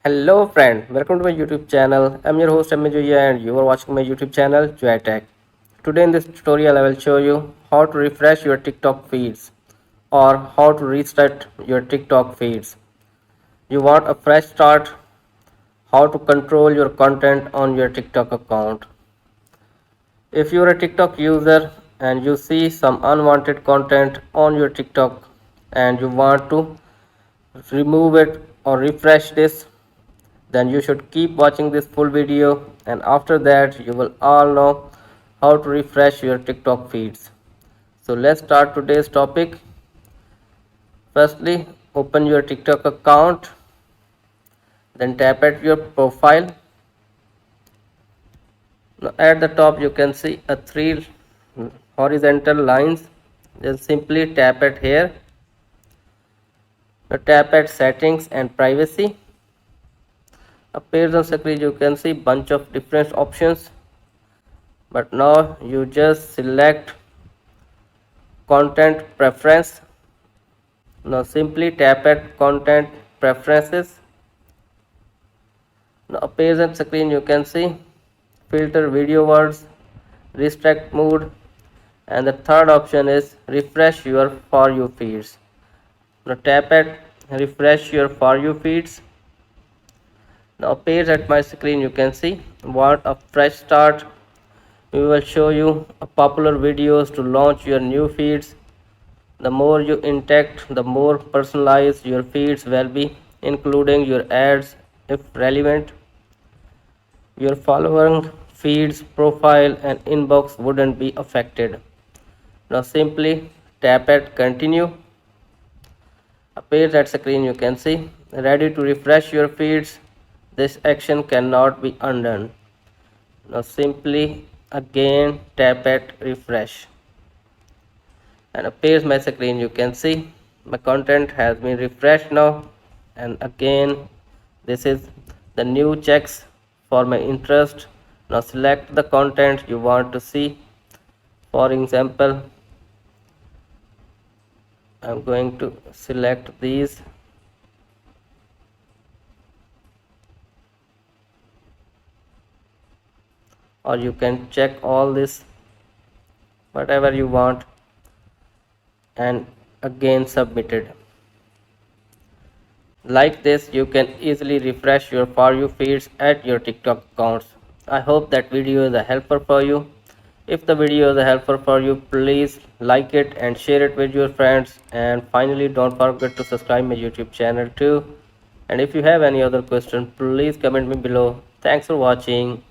Hello friend, welcome to my YouTube channel. I'm your host Joya and you are watching my YouTube channel Joy Tech. Today in this tutorial I will show you how to refresh your TikTok feeds or how to restart your TikTok feeds. You want a fresh start, how to control your content on your TikTok account. If you are a TikTok user and you see some unwanted content on your TikTok and you want to remove it or refresh this, then you should keep watching this full video, and after that you will all know how to refresh your TikTok feeds. So let's start today's topic. Firstly, open your TikTok account, then tap at your profile. Now at the top you can see a three horizontal lines. Just simply tap at here. Now tap at settings and privacy. Appears on screen you can see bunch of different options, but now you just select content preference. Now simply tap at content preferences. Now appears on screen you can see filter video words, restrict mood, and the third option is refresh your for you feeds. Now tap at refresh your for you feeds. Now appears at my screen you can see want a fresh start. We will show you a popular videos to launch your new feeds. The more you interact, the more personalized your feeds will be, including your ads if relevant. Your following feeds, profile, and inbox wouldn't be affected. Now simply tap at continue. Appears at screen you can see ready to refresh your feeds. This action cannot be undone. Now simply again tap at refresh, and appears my screen you can see my content has been refreshed now, and again this is the new checks for my interest. Now select the content you want to see. For example, I'm going to select these, or you can check all this whatever you want, and again submitted. Like this, you can easily refresh your For You feeds at your TikTok accounts. I hope that video is a helper for you. If the video is a helper for you, please like it and share it with your friends. And finally, don't forget to subscribe my YouTube channel too. And if you have any other question, please comment me below. Thanks for watching.